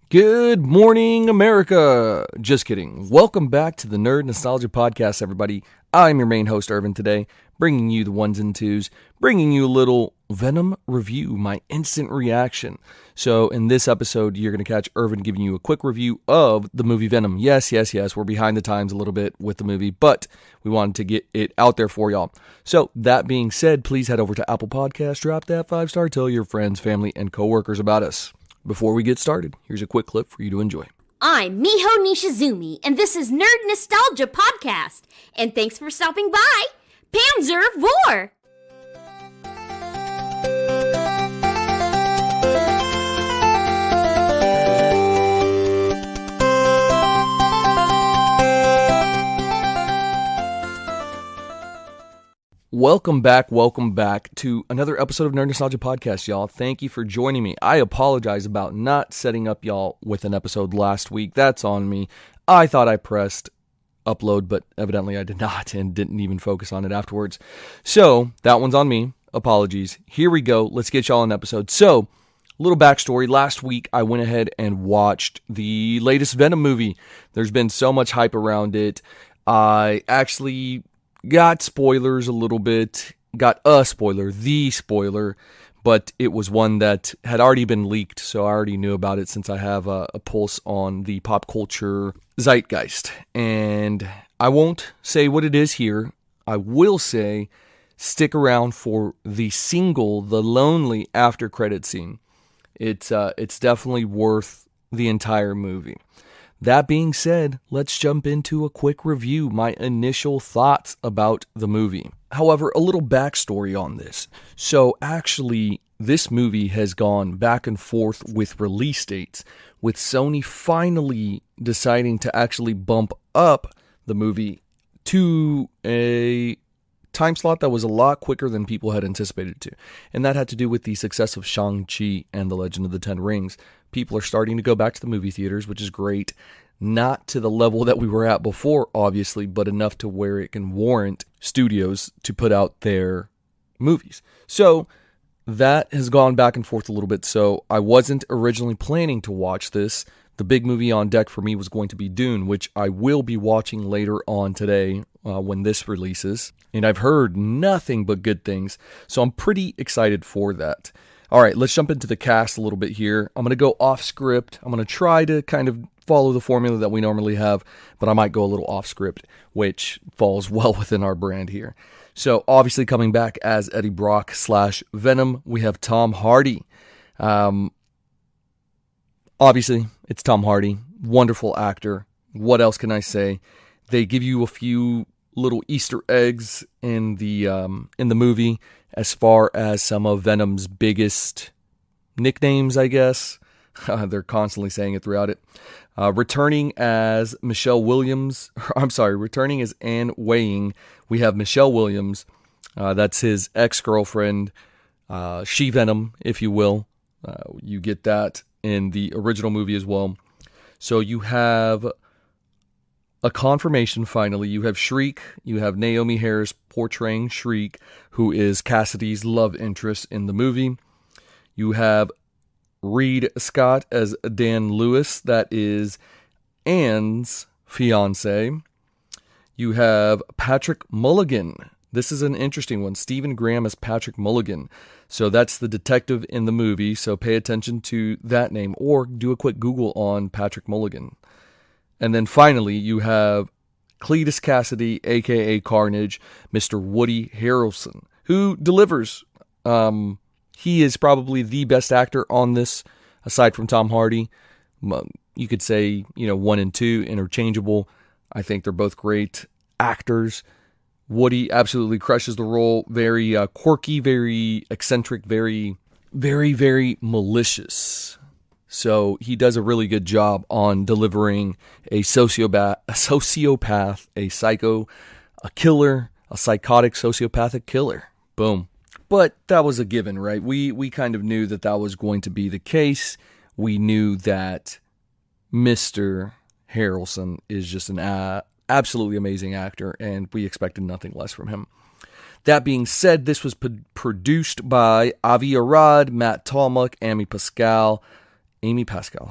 Good morning, America! Just kidding. Welcome back to the Nerd Nostalgia Podcast, everybody. I'm your main host, Irvin, today, bringing you the ones and twos, bringing you a little Venom review, my instant reaction. So in this episode, you're going to catch Irvin giving you a quick review of the movie Venom. Yes, we're behind the times a little bit with the movie, but we wanted to get it out there for y'all. So that being said, please head over to Apple Podcasts, drop that 5-star, tell your friends, family, and coworkers about us. Before we get started, here's a quick clip for you to enjoy. I'm Miho Nishizumi, and this is Nerd Nostalgia Podcast. And thanks for stopping by. Panzer Vor! Welcome back to another episode of Nerd Nostalgia Podcast, y'all. Thank you for joining me. I apologize about not setting up y'all with an episode last week. That's on me. I thought I pressed upload, but evidently I did not and didn't even focus on it afterwards. So, that one's on me. Apologies. Here we go. Let's get y'all an episode. So, a little backstory. Last week, I went ahead and watched the latest Venom movie. There's been so much hype around it. I actually got spoilers a little bit, got a spoiler, the spoiler, but it was one that had already been leaked, so I already knew about it since I have a pulse on the pop culture zeitgeist. And I won't say what it is here. I will say stick around for the lonely after credit scene. It's definitely worth the entire movie. That being said, let's jump into a quick review, my initial thoughts about the movie. However, a little backstory on this. So actually, this movie has gone back and forth with release dates, with Sony finally deciding to actually bump up the movie to a time slot that was a lot quicker than people had anticipated to. And that had to do with the success of Shang-Chi and The Legend of the Ten Rings. People are starting to go back to the movie theaters, which is great. Not to the level that we were at before, obviously, but enough to where it can warrant studios to put out their movies. So that has gone back and forth a little bit. So I wasn't originally planning to watch this. The big movie on deck for me was going to be Dune, which I will be watching later on today when this releases. And I've heard nothing but good things, so I'm pretty excited for that. All right, let's jump into the cast a little bit here. I'm going to go off script. I'm going to try to kind of follow the formula that we normally have, but I might go a little off script, which falls well within our brand here. So obviously coming back as Eddie Brock / Venom, we have Tom Hardy. Obviously, it's Tom Hardy. Wonderful actor. What else can I say? They give you a few little Easter eggs in the movie as far as some of Venom's biggest nicknames, I guess. They're constantly saying it throughout it. Returning as Anne Weying, we have Michelle Williams. That's his ex-girlfriend, She-Venom, if you will. You get that in the original movie as well. So you have a confirmation finally. You have Shriek. You have Naomi Harris portraying Shriek, who is Cassidy's love interest in the movie. You have Reed Scott as Dan Lewis, that is Anne's fiance. You have Patrick Mulligan. This is an interesting one. Stephen Graham as Patrick Mulligan. So that's the detective in the movie, so pay attention to that name, or do a quick Google on Patrick Mulligan. And then finally, you have Cletus Cassidy, a.k.a. Carnage, Mr. Woody Harrelson, who delivers. He is probably the best actor on this, aside from Tom Hardy. You could say, 1 and 2, interchangeable. I think they're both great actors. Woody absolutely crushes the role. Very quirky, very eccentric, very, very, very malicious. So he does a really good job on delivering a sociopath, a psycho, a killer, a psychotic sociopathic killer. Boom. But that was a given, right? We kind of knew that was going to be the case. We knew that Mr. Harrelson is just an absolutely amazing actor, and we expected nothing less from him. That being said, this was produced by Avi Arad, Matt Tolmach, Amy Pascal, Amy Pascal,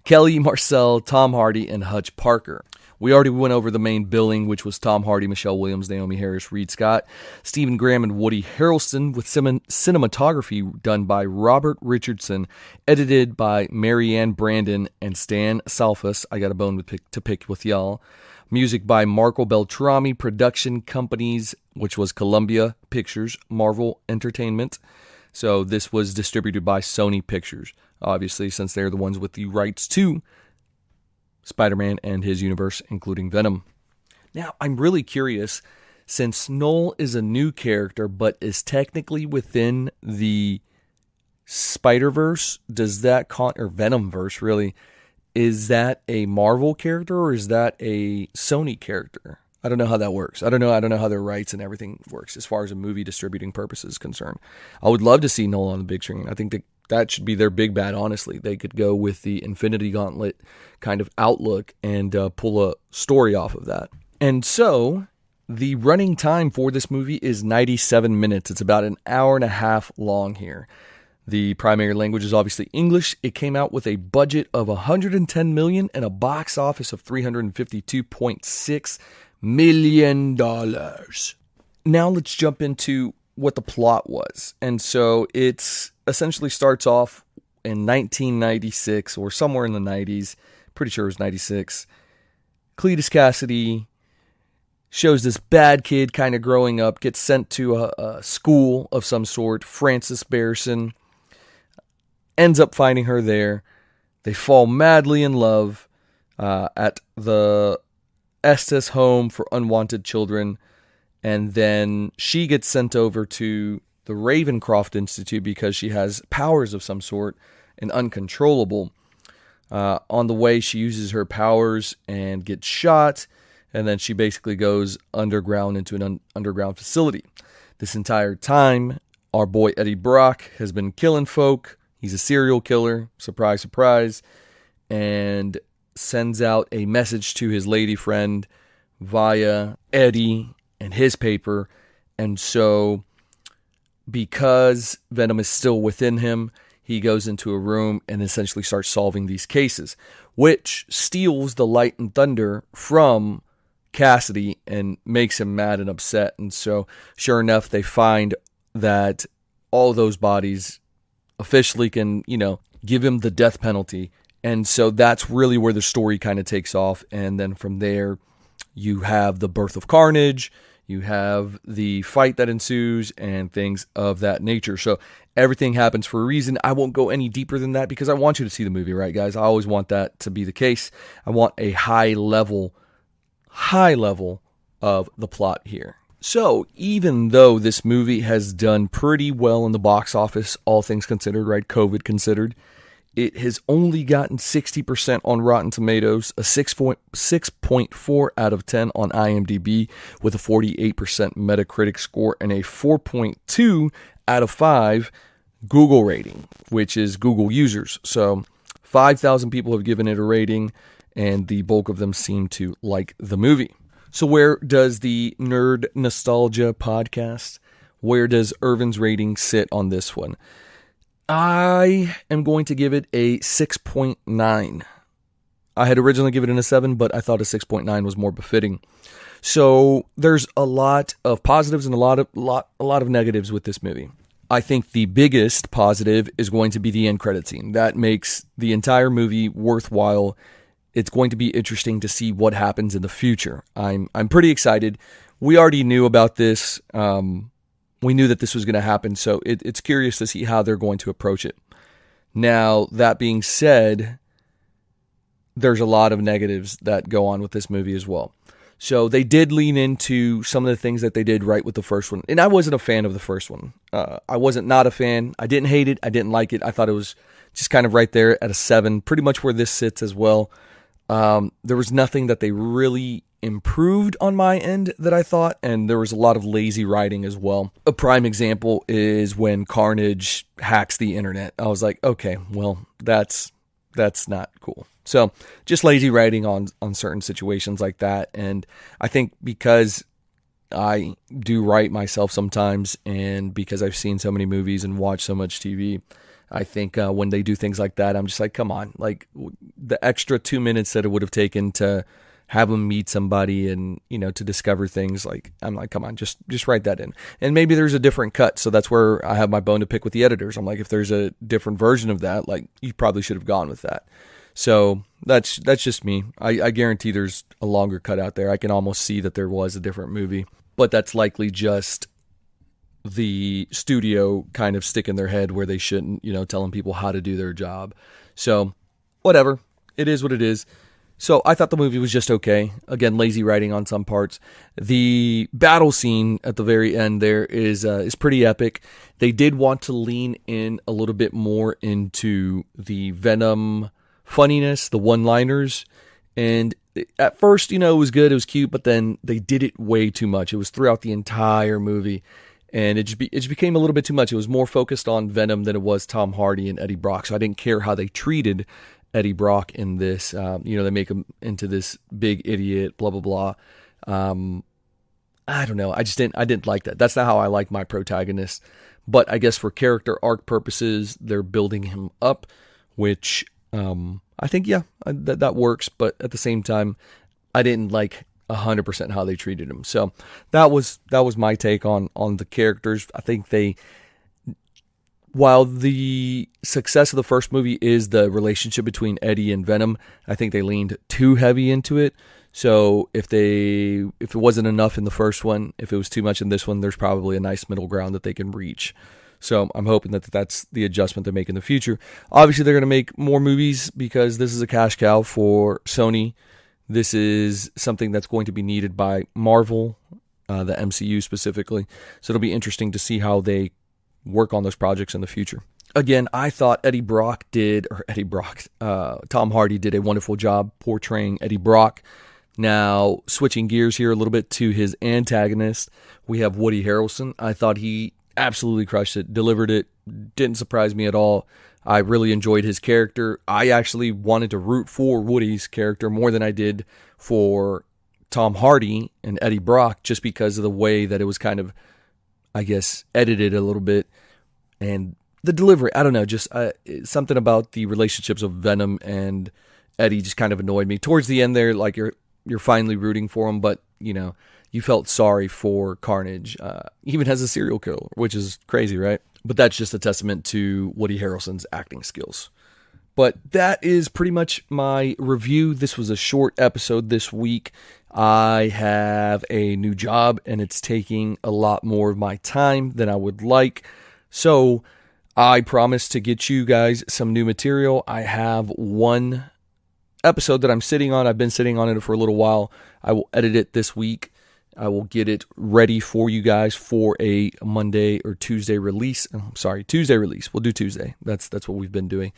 Kelly Marcel, Tom Hardy, and Hutch Parker. We already went over the main billing, which was Tom Hardy, Michelle Williams, Naomi Harris, Reed Scott, Stephen Graham, and Woody Harrelson, with cinematography done by Robert Richardson, edited by Marianne Brandon and Stan Salfas. I got a bone to pick with y'all. Music by Marco Beltrami, production companies, which was Columbia Pictures, Marvel Entertainment. So this was distributed by Sony Pictures, obviously, since they're the ones with the rights to Spider-Man and his universe, including Venom. Now, I'm really curious, since Null is a new character, but is technically within the Spider-Verse, does that or Venom-verse, really, is that a Marvel character or is that a Sony character? I don't know how that works. I don't know how their rights and everything works as far as a movie distributing purpose is concerned. I would love to see Null on the big screen. I think that should be their big bad, honestly. They could go with the Infinity Gauntlet kind of outlook and pull a story off of that. And so, the running time for this movie is 97 minutes. It's about an hour and a half long here. The primary language is obviously English. It came out with a budget of $110 million and a box office of $352.6 million. Now let's jump into what the plot was. And so it essentially starts off in 1996 or somewhere in the 90s. Pretty sure it was 96. Cletus Cassidy shows this bad kid kind of growing up, gets sent to a school of some sort. Frances Bearson ends up finding her there. They fall madly in love at the Estes home for unwanted children. And then she gets sent over to the Ravencroft Institute because she has powers of some sort and uncontrollable. On the way, she uses her powers and gets shot. And then she basically goes underground into an underground facility. This entire time, our boy Eddie Brock has been killing folk. He's a serial killer, surprise, surprise, and sends out a message to his lady friend via Eddie and his paper. And so, because Venom is still within him, he goes into a room and essentially starts solving these cases, which steals the light and thunder from Cassidy and makes him mad and upset. And so, sure enough, they find that all those bodies officially can, give him the death penalty. And so that's really where the story kind of takes off. And then from there, you have the birth of Carnage, you have the fight that ensues, and things of that nature. So everything happens for a reason. I won't go any deeper than that because I want you to see the movie, right, guys? I always want that to be the case. I want a high level of the plot here. So, even though this movie has done pretty well in the box office, all things considered, right, COVID considered, it has only gotten 60% on Rotten Tomatoes, a 6.4 out of 10 on IMDb, with a 48% Metacritic score, and a 4.2 out of 5 Google rating, which is Google users. So, 5,000 people have given it a rating, and the bulk of them seem to like the movie. So where does the Nerd Nostalgia podcast, where does Irvin's rating sit on this one? I am going to give it a 6.9. I had originally given it a 7, but I thought a 6.9 was more befitting. So there's a lot of positives and a lot of negatives with this movie. I think the biggest positive is going to be the end credit scene. That makes the entire movie worthwhile. It's going to be interesting to see what happens in the future. I'm pretty excited. We already knew about this. We knew that this was going to happen, so it's curious to see how they're going to approach it. Now, that being said, there's a lot of negatives that go on with this movie as well. So they did lean into some of the things that they did right with the first one. And I wasn't a fan of the first one. I wasn't not a fan. I didn't hate it. I didn't like it. I thought it was just kind of right there at a 7, pretty much where this sits as well. There was nothing that they really improved on my end that I thought, and there was a lot of lazy writing as well. A prime example is when Carnage hacks the internet. I was like, okay, well, that's not cool. So just lazy writing on certain situations like that. And I think because I do write myself sometimes, and because I've seen so many movies and watched so much TV, I think when they do things like that, I'm just like, come on, like the extra 2 minutes that it would have taken to have them meet somebody and, to discover things, like, I'm like, come on, just write that in. And maybe there's a different cut. So that's where I have my bone to pick with the editors. I'm like, if there's a different version of that, like, you probably should have gone with that. So that's just me. I guarantee there's a longer cut out there. I can almost see that there was a different movie, but that's likely just the studio kind of sticking their head where they shouldn't, telling people how to do their job. So whatever, it is what it is. So I thought the movie was just okay. Again, lazy writing on some parts. The battle scene at the very end there is pretty epic. They did want to lean in a little bit more into the Venom funniness, the one-liners, and at first, it was good, it was cute, but then they did it way too much. It was throughout the entire movie, and it just became a little bit too much. It was more focused on Venom than it was Tom Hardy and Eddie Brock, so I didn't care how they treated Eddie Brock in this. They make him into this big idiot, blah, blah, blah. I don't know, I didn't like that. That's not how I like my protagonist, but I guess for character arc purposes, they're building him up, which I think, that works, but at the same time, I didn't like 100% how they treated him. So that was my take on the characters. I think while the success of the first movie is the relationship between Eddie and Venom, I think they leaned too heavy into it. So if it wasn't enough in the first one, if it was too much in this one, there's probably a nice middle ground that they can reach. So I'm hoping that that's the adjustment they make in the future. Obviously, they're going to make more movies because this is a cash cow for Sony. This is something that's going to be needed by Marvel, the MCU specifically. So it'll be interesting to see how they work on those projects in the future. Again, I thought Tom Hardy did a wonderful job portraying Eddie Brock. Now, switching gears here a little bit to his antagonist, we have Woody Harrelson. I thought he absolutely crushed it, delivered it, didn't surprise me at all. I really enjoyed his character. I actually wanted to root for Woody's character more than I did for Tom Hardy and Eddie Brock, just because of the way that it was kind of, I guess, edited a little bit. And the delivery, I don't know, just something about the relationships of Venom and Eddie just kind of annoyed me. Towards the end there, like you're finally rooting for him, but, you felt sorry for Carnage, even as a serial killer, which is crazy, right? But that's just a testament to Woody Harrelson's acting skills. But that is pretty much my review. This was a short episode this week. I have a new job, and it's taking a lot more of my time than I would like. So I promise to get you guys some new material. I have one episode that I'm sitting on. I've been sitting on it for a little while. I will edit it this week. I will get it ready for you guys for a Monday or Tuesday release. Tuesday release. We'll do Tuesday. That's what we've been doing.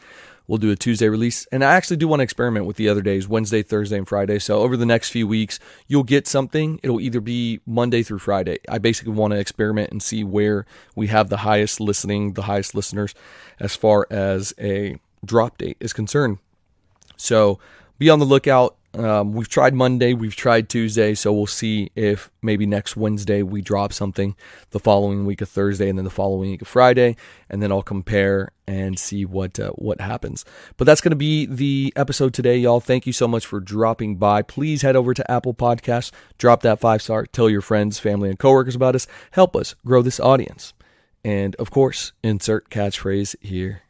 We'll do a Tuesday release. And I actually do want to experiment with the other days, Wednesday, Thursday, and Friday. So over the next few weeks, you'll get something. It'll either be Monday through Friday. I basically want to experiment and see where we have the highest listeners as far as a drop date is concerned. So be on the lookout. We've tried Monday, we've tried Tuesday, so we'll see if maybe next Wednesday we drop something, the following week of Thursday, and then the following week of Friday, and then I'll compare and see what happens. But that's going to be the episode today, y'all. Thank you so much for dropping by. Please head over to Apple Podcasts, drop that 5-star, tell your friends, family, and coworkers about us. Help us grow this audience. And, of course, insert catchphrase here.